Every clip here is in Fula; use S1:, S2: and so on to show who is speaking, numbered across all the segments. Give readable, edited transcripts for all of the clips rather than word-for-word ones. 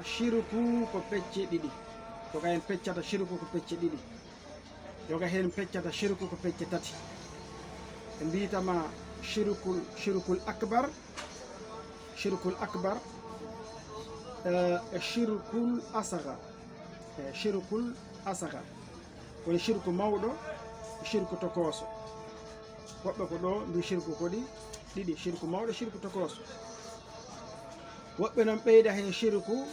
S1: shirku ko pecce ɗiɗi. Yoga hen peccata shirku ko pecce ɗiɗi. Yoga hen peccata shirku ko pecce tati. Ɓe mbitama shirkul akbar, shirkul akbar, shirkul asghar. Shirkul asghar woni shirku mawɗo, shirku tokoso. Woɓɓe ko ɗo mbi shirku koɗi ɗiɗi, shirku mawɗo, shirku tokoso. Woɓɓe non ɓeyda hen shirku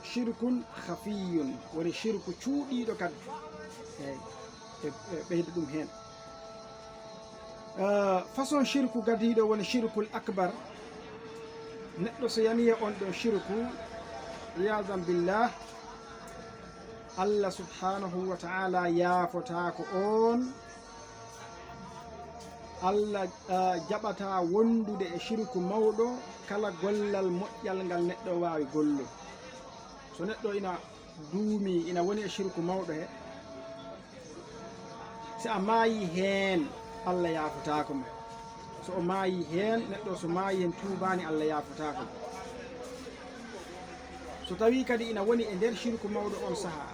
S1: shirkun khafiyun woni shirku cuuɗiɗo kadi. Ɓeyda ɗum hen. Façon shirku gadiɗo woni shirkul akbar. Neɗɗo so yani e on ɗon shirku, iyazan billah, Allah subhanahu wa ta'ala yaafotako on. Allah jaɓata wondude e shirku mawɗo kala gollal moƴƴal ngal neɗɗo wawi gollude. So neɗɗo ina duumi ina woni e shirku mawɗo he, si a maayi hen Allah yaafotako mo. So o maayi hen, neɗɗo so maayi hen tubani, Allah yaafotako mo. So tawi kadi ina woni e nder shirku mawɗo on saha,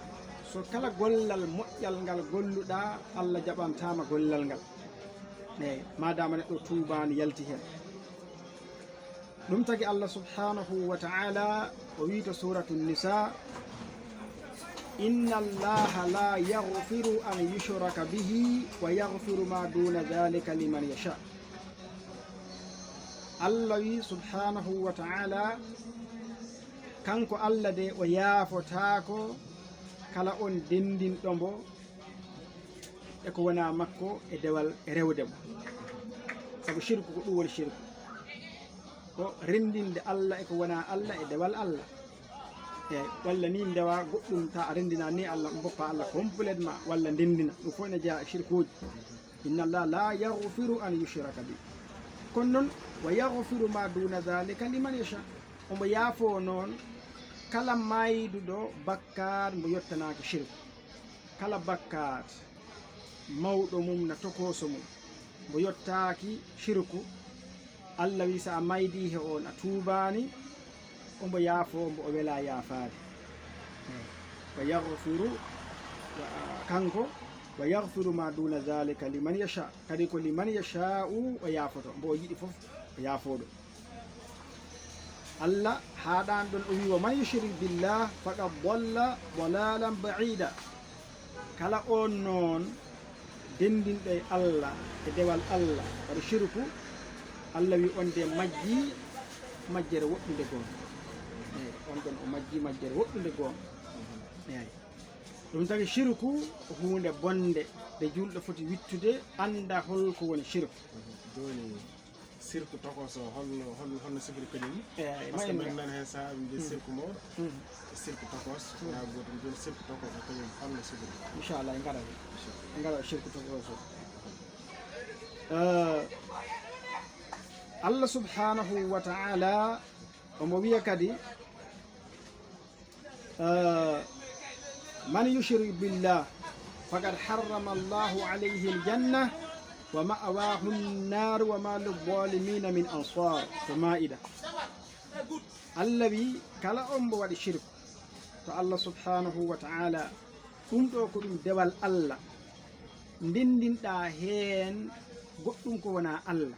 S1: so kala gollal moƴƴal ngal golluɗa, Allah jaɓantama gollal ngal. Eyi, madama neɗɗo tubani yalti hen. Ɗum tagi Allah subhanahu wa ta'ala o wi to suratu nisa, inna allaha la yaghfiru an yushraka bihi wa yaghfiru ma duna dhalika liman yasha. Allah wi subhanahu wa ta'ala, kanko Allah de o yaafotako kala on dendinɗo mbo e ko wona makko e dewal e rewde mo. Sabu shirku ko ɗum woni shirku, ko rendinde Allah e ko wona Allah e dewal Allah. Eyi, walla ni ndewa goɗɗum ta a rendina ni Allah, boppa Allah complètement, walla ndendina. Ɗum fof ne jeeya e shirkuji. Inna Allah la yaghfiru an yushraka bi. Kono noon wa yaghfiru ma duna dhalika liman yasha. Omo yaafo noon kala mayduɗo bakkar mo yettanaki shirku. Kala bakkar mawɗo mum na tokoso mum mo yettaki shirku, Allah wi sa a maydi he on a tubani, omo yaafo mbo o wela yaafade. Wa yaghfiru kanko wa yaghfiru ma duna dhalika liman yasha. Kadi ko liman yasha'u o yaafoto, mbo o yiɗi fof o yaafoɗo. Allah haɗan ɗon o wi wa man yushrik billah faqad dalla dalalan ba'ida. Kala on noon dendinɗo e Allah e dewal Allah waɗa shirku, Allah wi on de majji majjere woɗɗude gonga. Eyi, on ɗon o majji majjere woɗɗude gonga. Eyi, ɗum tagi shirku ko hunde bonde nde julɗo foti wittude, anda holko woni shirku.
S2: Joni sirku tokoso holno sifiri kañum.
S1: Eyi,
S2: Par ce que min nani hen saaha ɓe mbi sirku mawɗo e sirku tokos na gotum. Joni sirku tokoso kañum holno sifiri.
S1: Inchallah en gaɗa shirku tokoso. Allah subhanahu wa ta'ala omo wiya kadi man yushrik billah faqad harrama Allahu alayhi aljanna wa ma'awahu an-nar wa ma lil-zalimina min ansar. To Maida, Allah wi kala on mbo waɗi shirku to Allah subhanahu wa ta'ala, ɗum ɗo ko ɗum dewal Allah, ndendinɗa hen goɗɗum ko wona Allah,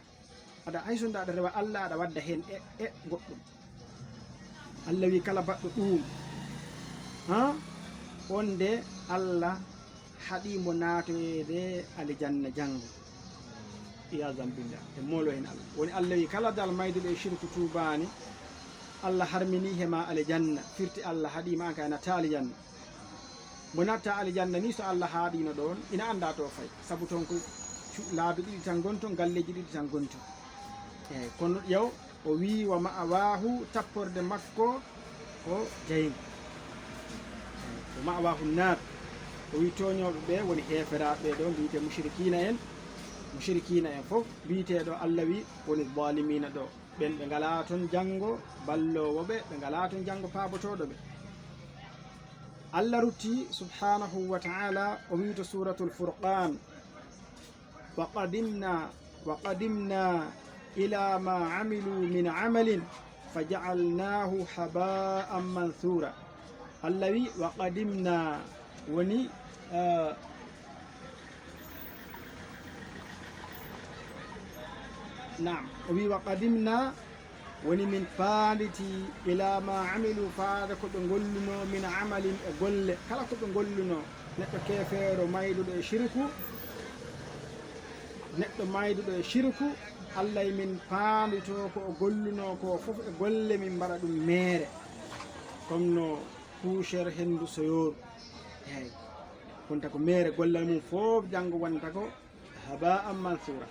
S1: aɗa hayso nda aɗa rewa Allah aɗa wadda hen e goɗɗum. Allah wi kala baɗɗo ɗum on de Allah haɗimo natoyede aljanna janggo. Iyazan billah, e molo hen Allah woni Allah wi kala dal mayduɗo e shirku tubani, Allah harmini hema aljanna, firti Allah haɗima an ka natta aljanna. Mo natta aljanna ni so Allah haɗino ɗon ina anda to fay, sabu ton ko laabi ɗiɗi tan gonton, galleji ɗiɗi tan gonton. Eyi, kono ƴew o wi wa ma'awahu, tapporde makko ko jeyingo. Wa ma'awahu nar, o wi toñoɓe ɓe woni heferaɓe ɗo mbiyete mushrikina en fof mbiteɗo Allah wi woni zalimina ɗo, ɓen ɓe ngala ton janggo ballowoɓe, ɓe ngala ton janggo paabotoɗo ɓe. Allah rutti subhanahu wa ta'ala o wi to suratul furqan, wa qadimna ila ma amilu min amalin fa jaalnahu haba'an manthura. Allah wi wa qadimna woni naam o wi wa qadimna woni min paanditi ila ma amilu faada ko ɓe golluno min amalin e golle kala ko ɓe golluno neɗɗo kefeero mayduɗo e shirku neɗɗo mayduɗo e shirku Allah min paandito ko o golluno ko fof e golle min mbaɗa ɗum meere comme no poussiére hendu soyoru eyyi wonta ko meere gollal mum fof janngo wonta ko haba'an mansura.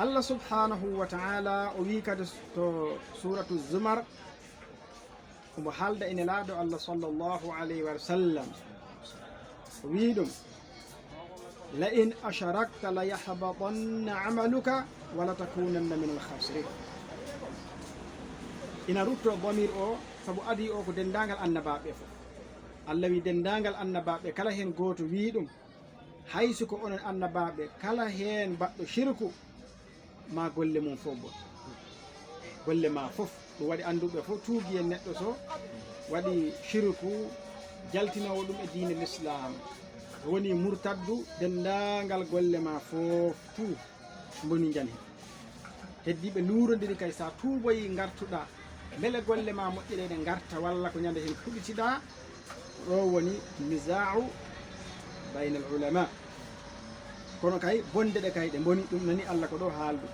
S1: Allah subhanahu wa ta'ala o wi kadi to suratu zumar omo haalda ine laaɗo Allah sallllahu alayhi wa sallam o wi ɗum la in asharakta la yahbatanna amaluka wala takunanna min alkhasirin. ina rutto damir o sabu adi o ko dendagal annabaɓe fof. Allah wi dendagal annabaɓe kala hen goto wi ɗum hayso ko onon annabaɓe kala hen baɗɗo shirku ma golle mum fof bon golle ma fof ɗum waɗi anduɓe fof tuubi en neɗɗo so waɗi shirku jaltinowo ɗum e diine l'islam woni murtaddu dendagal golle ma fof tout boni jani heddiɓe luurodiri kay sa tuuboyi gartuɗa beele golle ma moƴƴiɗe ɗe garta walla ko ñande hen fuɗitiɗa ɗo woni nisau bayna al ulama. kono kay bonde ɗe kay ɗe boni ɗum nani Allah ko ɗo haaldu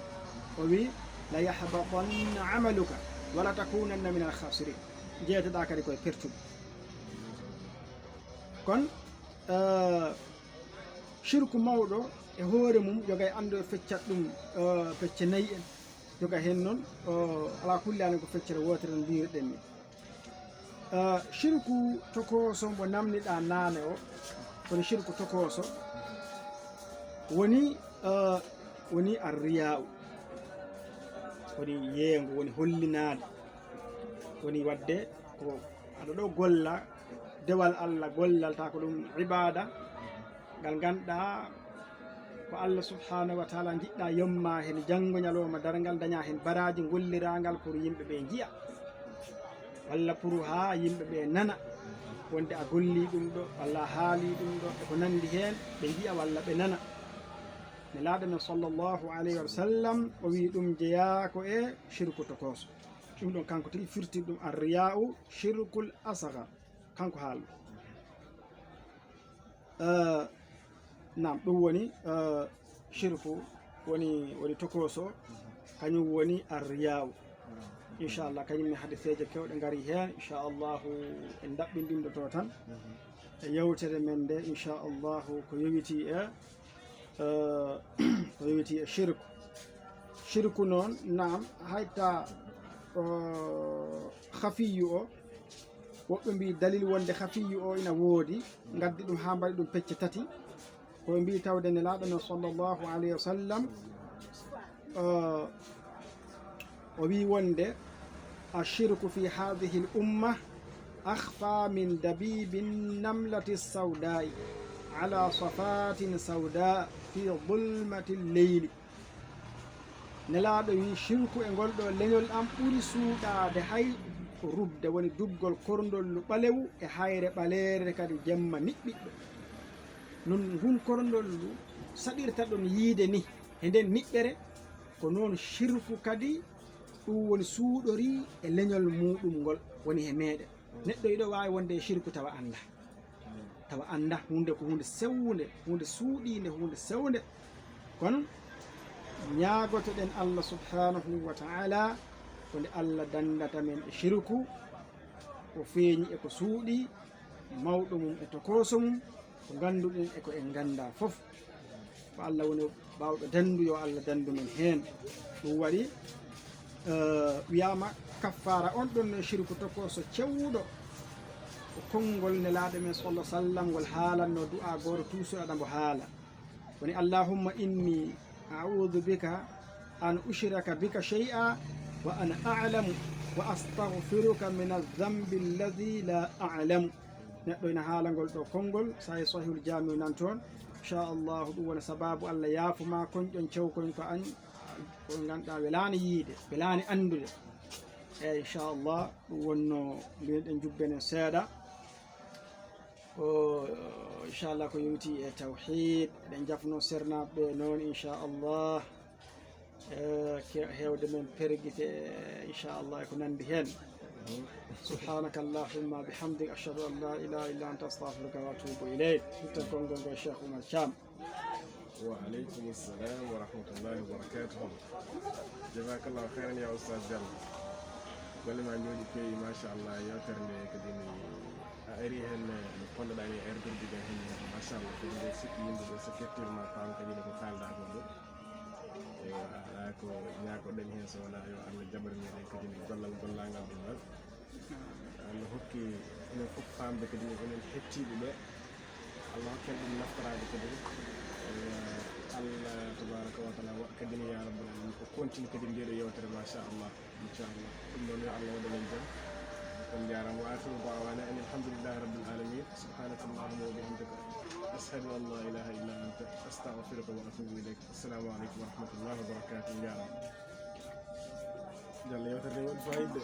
S1: o wi la yahbatanna amaluka wala takunanna min alkhasirin jeeteɗa kadi koye pertuɗo. kon shirku mawɗo e hoore mum jogay andu e feccat ɗum fecce nayyi en joga hen noon ala kulli ani ko feccere wotere no mbirɗen ni. shirku tokoso mo namdiɗa naane o kono shirku tokoso woni arriya'u woni yeengo woni hollinade woni wadde ko aɗa ɗo golla dewal Allah gollal ta ko ɗum ibada ngal ganduɗa ko Allah subhanahu wa ta'ala jiɗɗa yomma hen janggo ñalowma dargal daña hen baraji golliragal pour yimɓe ɓe jiya walla pour ha yimɓe ɓe nana wonde a golli ɗum ɗo walla haali ɗum ɗo e ko nandi hen ɓe jiya walla ɓe nana. ne laaɗo men sallllahu alayhi wa sallam o wi ɗum jeeya ko e shirku tokoso ɗum ɗon kanko tigi firti ɗum arriya'u shirkul asghar kanko haalɗo nam ɗum woni shirku woni tokoso kañum woni arriya'u. inchallah kañum ne hadiseje kewɗe gari hen inchallahu en daɓɓinɗinɗo to tan e yewtere men nde inchallahu ko yowiti e shirku noon naam hayta hafiyu o woɓɓe mbi dalil wonde hafiyu o ina woodi gaddi ɗum ha mbaɗi ɗum pecce tati koɓe mbi tawde ne laaɗo men sallllahu alayhi wa sallam o wi wonde ashirku fi hadihi l umma akhfa min dabibi namlati sawdai ala safatin sawda fi dhulmati lleyli. nelaaɗo wi shirku e ngol ɗo leñol am ɓuri suuɗade hay ko rubde woni duggol korndollu ɓalewu e hayre ɓaleere kadi jemma niɓɓiɗɗo non ngun korndollu saɗirta ɗon yiide ni e nden niɓɓere ko noon shirku kadi ɗum woni suuɗori e leñol muɗum ngol woni he meɗen. neɗɗo yiɗo wawi wonde e shirku tawa anda hunde ko hunde sewnde hunde suuɗinde hunde sewnde. kono ñaagotoɗen Allah subhanahu wa ta'ala wonde Allah dandata men e shirku ko feeñi e ko suuɗi mawɗo mum e tokoso mum ko ganduɗen e ko en ganda fof ko Allah woni bawɗo dandu yo Allah dandu men hen. ɗum waɗi wiyama kaffara on ɗon no shirku tokoso cewɗo ko konngol nelaaɗo men sallallahu alaihi wasallam ngol haalanno du'a goto tuusuɗaɗa mbo haala woni allahumma inni a'udhu bika an ushraka bika shay'a wa ana a'lamu wa astaghfiruka min adh-dhanbi alladhi la a'lamu. neɗɗo ina haala ngol ɗo konngol sa e sahihul jami'u nan toon inchallahu ɗum woni sababu Allah yaafuma konƴon cewkoñ ko an ko ganduɗa welani yiide welani andude eyyi inchallah ɗum wonno mbiɗen jubbenen seeɗa ko inchallah ko yewti e tawhid eɗen jafno sernaɓe noon inchallah hewde men perguite inchallah eko nandi hen subhanaka allahumma bihamdik ashhadu an la ilaha illa anta astaghfiruka wa atubu ileyk hutta konngol ngol Cheikh Oumar Thiam.
S2: وعليكم السلام ورحمة الله وبركاته. جزاك الله خيرا يا أستاذ جل. قال ما نقول في ما شاء الله يا كرني كديني أريهن كل ده يعني أرجو بيجا هني ما شاء الله في السكين بالسكتير ما فهم كديني بخال ده كله. aku ñako dañ hen so wala yo Allah jabar mi rek kadi gollal gollangal dum dal Allah hokki ene fop fambe kadi enen hettibe be Allah hokken dum naftaraade kadi Allah tabaraka wa taala wa kadi ya rabbal alamin ko continue kadi ndedo yewtere ma sha Allah inshallah dum non yo Allah wada len jam kon jaram wa akhiru da'wana alhamdulillahi rabbil alamin subhanakallahumma wa bihamdika أشهد أن لا إله إلا أنت أستغفرك وأتوب إليك. السلام عليكم ورحمة الله وبركاته. جل يوتر الفائدة.